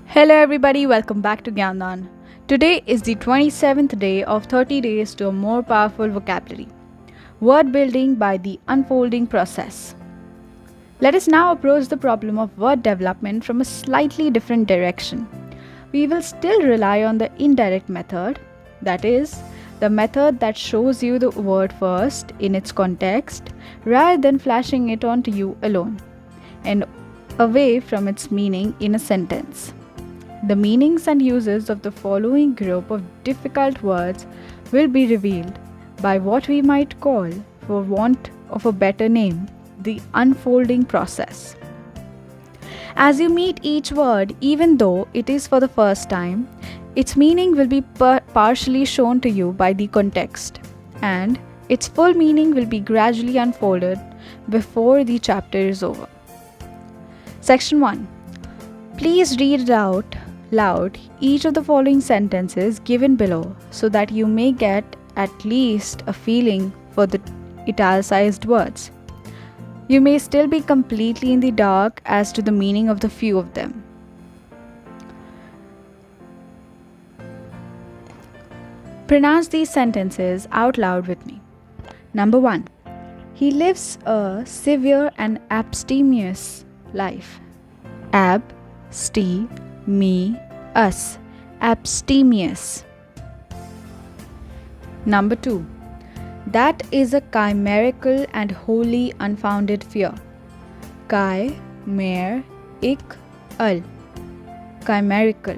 Hello everybody, welcome back to Gyandan. Today is the 27th day of 30 days to a more powerful vocabulary. Word building by the unfolding process. Let us now approach the problem of word development from a slightly different direction. We will still rely on the indirect method, that is, the method that shows you the word first in its context rather than flashing it onto you alone and away from its meaning in a sentence. The meanings and uses of the following group of difficult words will be revealed by what we might call, for want of a better name, the unfolding process. As you meet each word, even though it is for the first time, its meaning will be partially shown to you by the context, and its full meaning will be gradually unfolded before the chapter is over. Section 1. Please read out loud each of the following sentences given below so that you may get at least a feeling for the italicized words. You may still be completely in the dark as to the meaning of the few of them. Pronounce these sentences out loud with me. Number 1. He lives a severe and abstemious life. Us. Abstemious. Number 2. That is a chimerical and wholly unfounded fear. Chimerical. Chimerical.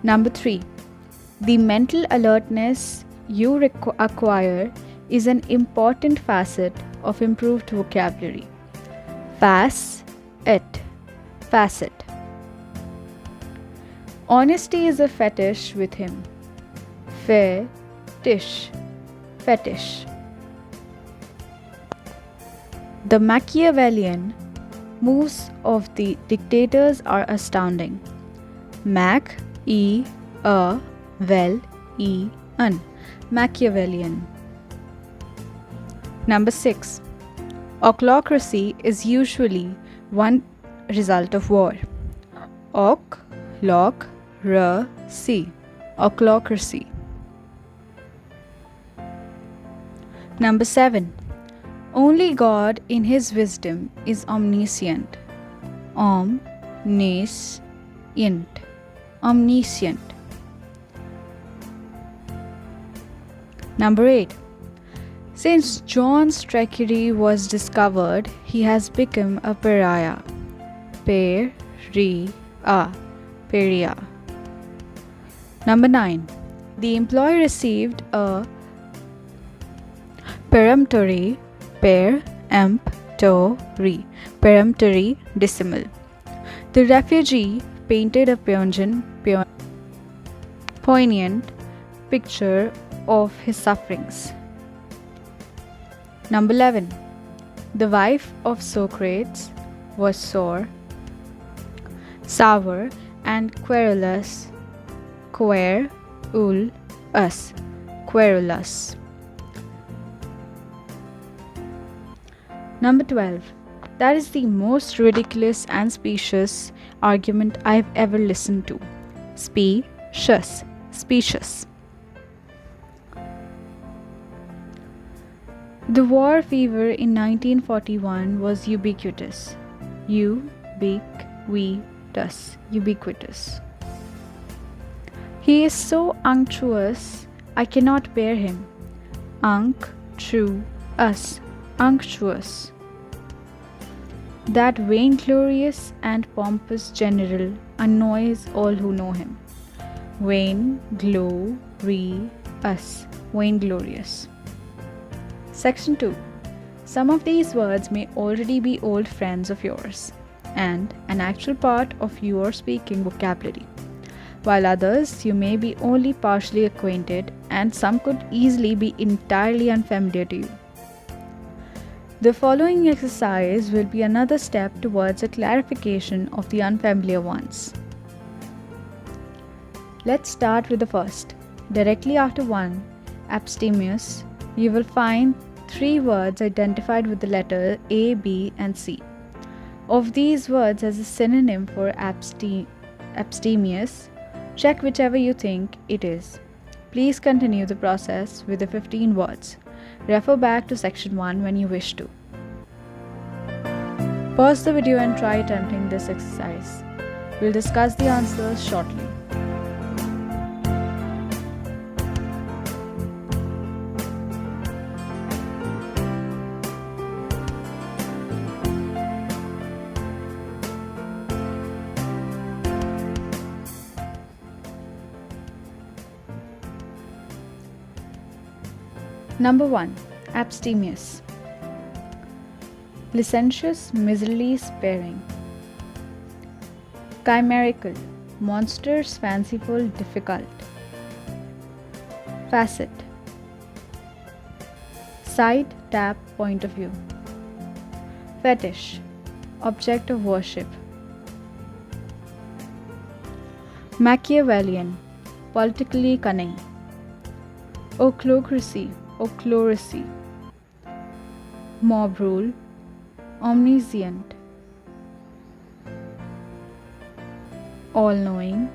Number 3. The mental alertness you acquire is an important facet of improved vocabulary. Facet. Honesty is a fetish with him. Fetish. The Machiavellian moves of the dictators are astounding. Machiavellian. Number 6. Ochlocracy is usually one result of war. Ochlocracy. Number 7. Only God in His wisdom is omniscient. Omniscient. Number 8. Since John's treachery was discovered, he has become a pariah. Pariah. Number 9. The employee received a peremptory decimal. The refugee painted a poignant picture of his sufferings. Number 11. The wife of Socrates was sour and querulous. Number 12. That is the most ridiculous and specious argument I've ever listened to. Specious. The war fever in 1941 was ubiquitous. Ubiquitous. He is so unctuous, I cannot bear him. Unctuous. That vainglorious and pompous general annoys all who know him. Vainglorious. Section 2. Some of these words may already be old friends of yours and an actual part of your speaking vocabulary, while others you may be only partially acquainted and some could easily be entirely unfamiliar to you. The following exercise will be another step towards a clarification of the unfamiliar ones. Let's start with the first. Directly after 1, abstemious, you will find 3 words identified with the letter A, B, and C. Of these words as a synonym for abstemious, check whichever you think it is. Please continue the process with the 15 words. Refer back to section 1 when you wish to. Pause the video and try attempting this exercise. We'll discuss the answers shortly. Number 1. Abstemious. Licentious, miserly, sparing. Chimerical, monsters, fanciful, difficult. Facet. Side, tap, point of view. Fetish, object of worship. Machiavellian, politically cunning. Ochlocracy, ochlocracy. Mob rule, omniscient. All-knowing.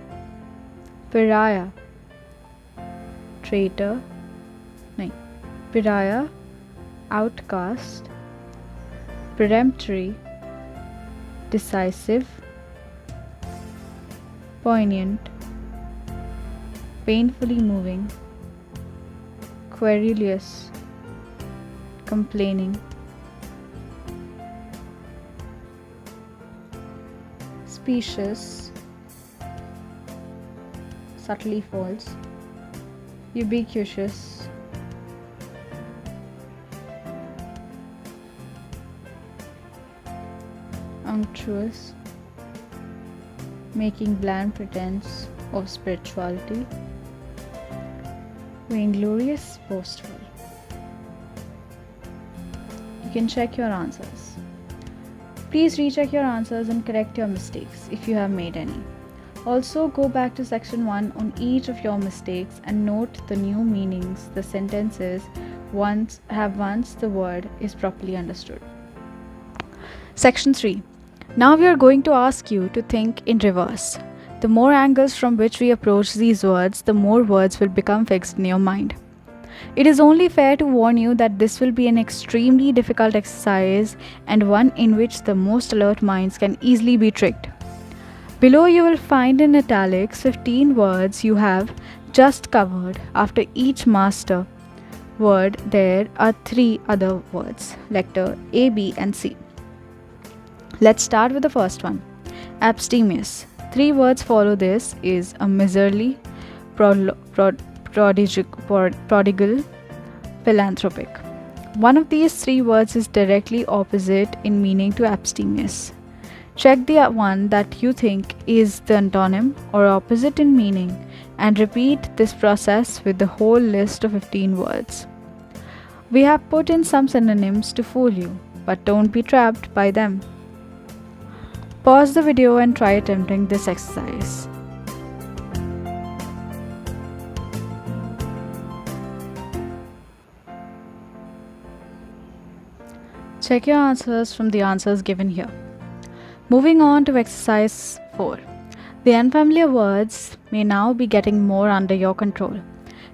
Pariah, traitor. Pariah, outcast. Peremptory, decisive. Poignant, painfully moving. Querulous, complaining. Specious, subtly false. Ubiquitous, unctuous, making bland pretense of spirituality. Vainglorious, boastful. You can check your answers. Please recheck your answers and correct your mistakes if you have made any. Also, go back to section 1 on each of your mistakes and note the new meanings the sentences once the word is properly understood. Section 3. Now we are going to ask you to think in reverse. The more angles from which we approach these words, the more words will become fixed in your mind. It is only fair to warn you that this will be an extremely difficult exercise and one in which the most alert minds can easily be tricked. Below you will find in italics 15 words you have just covered. After each master word, there are 3 other words, letter A, B and C. Let's start with the first one, abstemious. 3 words follow this is a miserly, prodigal, philanthropic. One of these 3 words is directly opposite in meaning to abstemious. Check the one that you think is the antonym or opposite in meaning and repeat this process with the whole list of 15 words. We have put in some synonyms to fool you, but don't be trapped by them. Pause the video and try attempting this exercise. Check your answers from the answers given here. Moving on to exercise 4. The unfamiliar words may now be getting more under your control.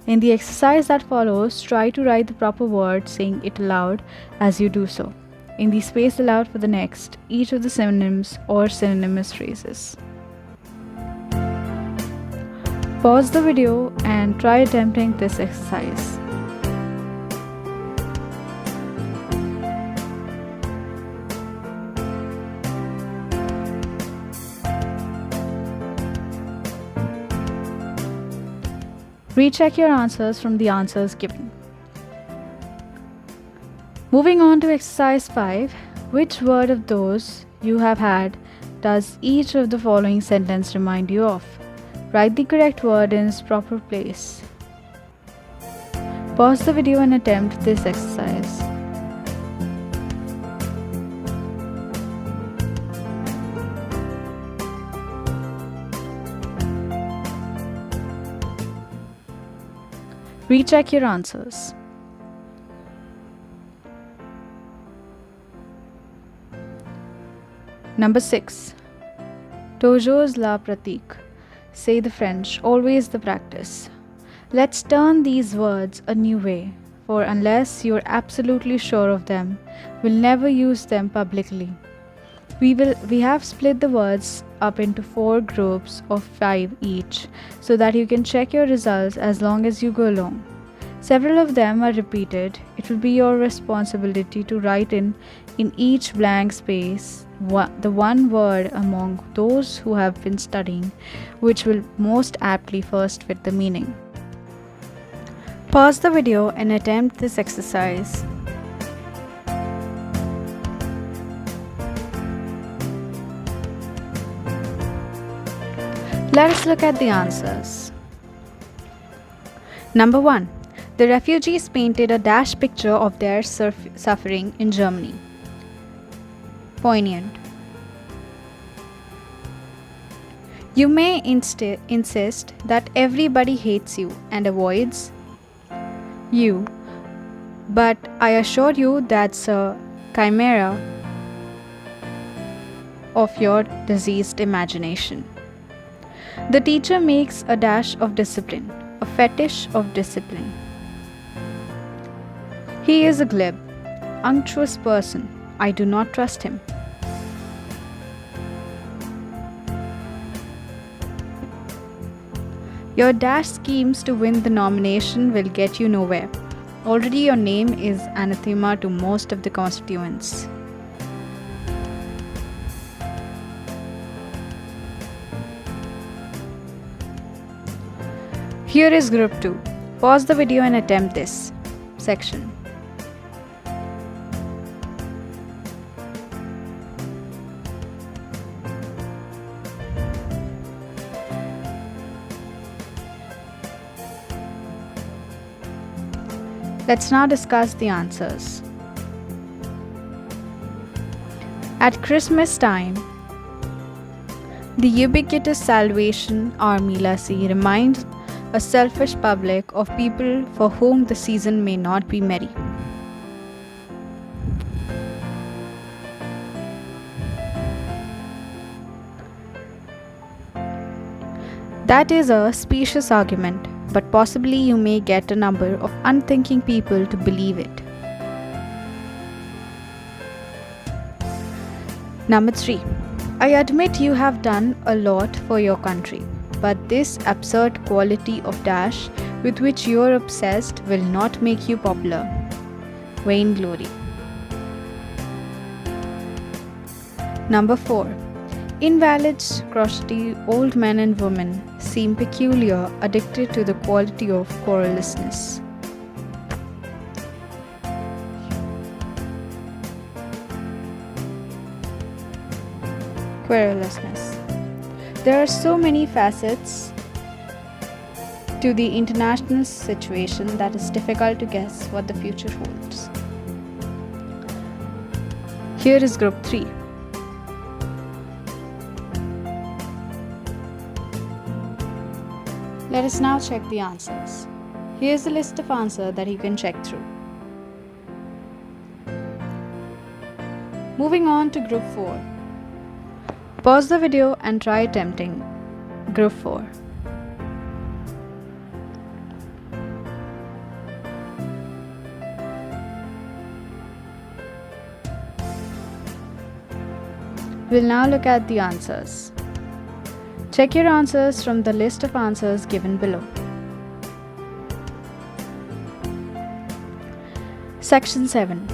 In the exercise that follows, try to write the proper word, saying it aloud as you do so, in the space allowed for the next, each of the synonyms or synonymous phrases. Pause the video and try attempting this exercise. Recheck your answers from the answers given. Moving on to exercise 5, which word of those you have had does each of the following sentence remind you of? Write the correct word in its proper place. Pause the video and attempt this exercise. Recheck your answers. Number 6. Toujours la pratique. Say the French, always the practice. Let's turn these words a new way, for unless you're absolutely sure of them, we'll never use them publicly. We have split the words up into 4 groups of 5 each so that you can check your results as long as you go along. Several of them are repeated. It will be your responsibility to write in each blank space the one word among those who have been studying which will most aptly first fit the meaning. Pause the video and attempt this exercise. Let us look at the answers. Number 1. The refugees painted a dash picture of their suffering in Germany. Poignant. You may insist that everybody hates you and avoids you, but I assure you that's a chimera of your diseased imagination. The teacher makes a dash of discipline, a fetish of discipline. He is a glib, unctuous person. I do not trust him. Your dash schemes to win the nomination will get you nowhere. Already your name is anathema to most of the constituents. Here is group 2. Pause the video and attempt this section. Let's now discuss the answers. At Christmas time, the ubiquitous Salvation Army lessee reminds a selfish public of people for whom the season may not be merry. That is a specious argument, but possibly you may get a number of unthinking people to believe it. Number 3. I admit you have done a lot for your country, but this absurd quality of dash with which you are obsessed will not make you popular. Vainglory. Number 4. Invalids, crotchety old men and women seem peculiar, addicted to the quality of querulousness. Querulousness. There are so many facets to the international situation that it's difficult to guess what the future holds. Here is group 3. Let us now check the answers. Here is the list of answers that you can check through. Moving on to group 4. Pause the video and try attempting group 4. We'll now look at the answers. Check your answers from the list of answers given below. Section 7.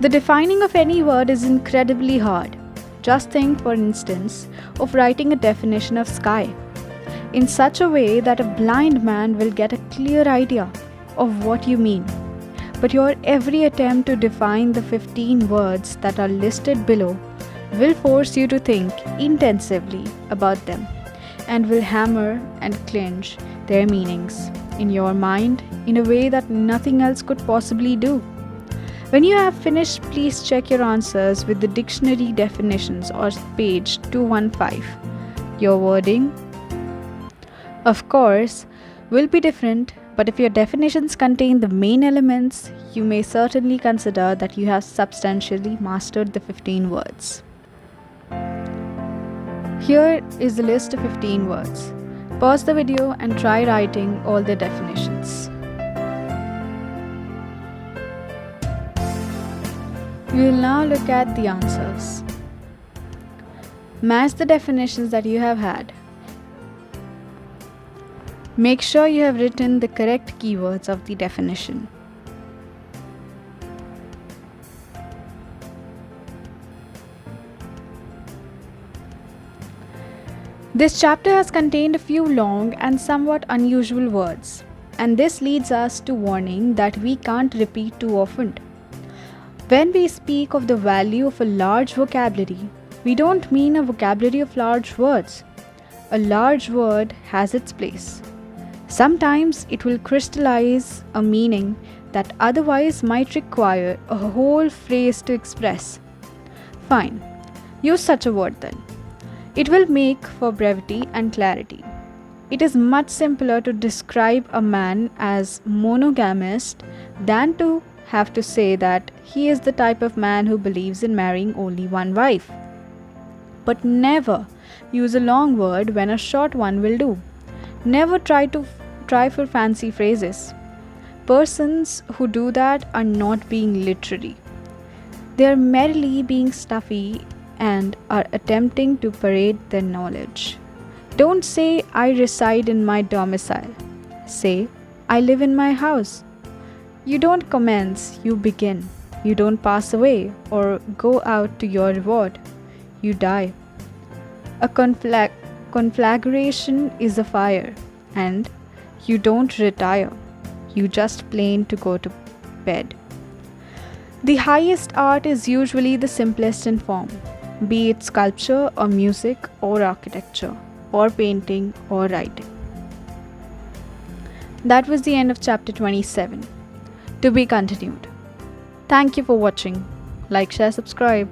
The defining of any word is incredibly hard. Just think, for instance, of writing a definition of sky in such a way that a blind man will get a clear idea of what you mean. But your every attempt to define the 15 words that are listed below will force you to think intensively about them and will hammer and clinch their meanings in your mind in a way that nothing else could possibly do. When you have finished, please check your answers with the dictionary definitions or page 215. Your wording, of course, will be different, But if your definitions contain the main elements, you may certainly consider that you have substantially mastered the 15 words. Here is the list of 15 words. Pause the video and try writing all their definitions. We will now look at the answers. Match the definitions that you have had. Make sure you have written the correct keywords of the definition. This chapter has contained a few long and somewhat unusual words, and this leads us to warning that we can't repeat too often. When we speak of the value of a large vocabulary, we don't mean a vocabulary of large words. A large word has its place. Sometimes it will crystallize a meaning that otherwise might require a whole phrase to express. Fine, use such a word then. It will make for brevity and clarity. It is much simpler to describe a man as monogamist than to have to say that he is the type of man who believes in marrying only one wife. But never use a long word when a short one will do. Never try for fancy phrases. Persons who do that are not being literary. They are merely being stuffy and are attempting to parade their knowledge. Don't say, I reside in my domicile. Say, I live in my house. You don't commence, you begin. You don't pass away or go out to your reward. You die. A conflagration is a fire, and you don't retire. You just plain to go to bed. The highest art is usually the simplest in form, be it sculpture or music or architecture or painting or writing. That was the end of chapter 27. To be continued. Thank you for watching. Like, share, subscribe.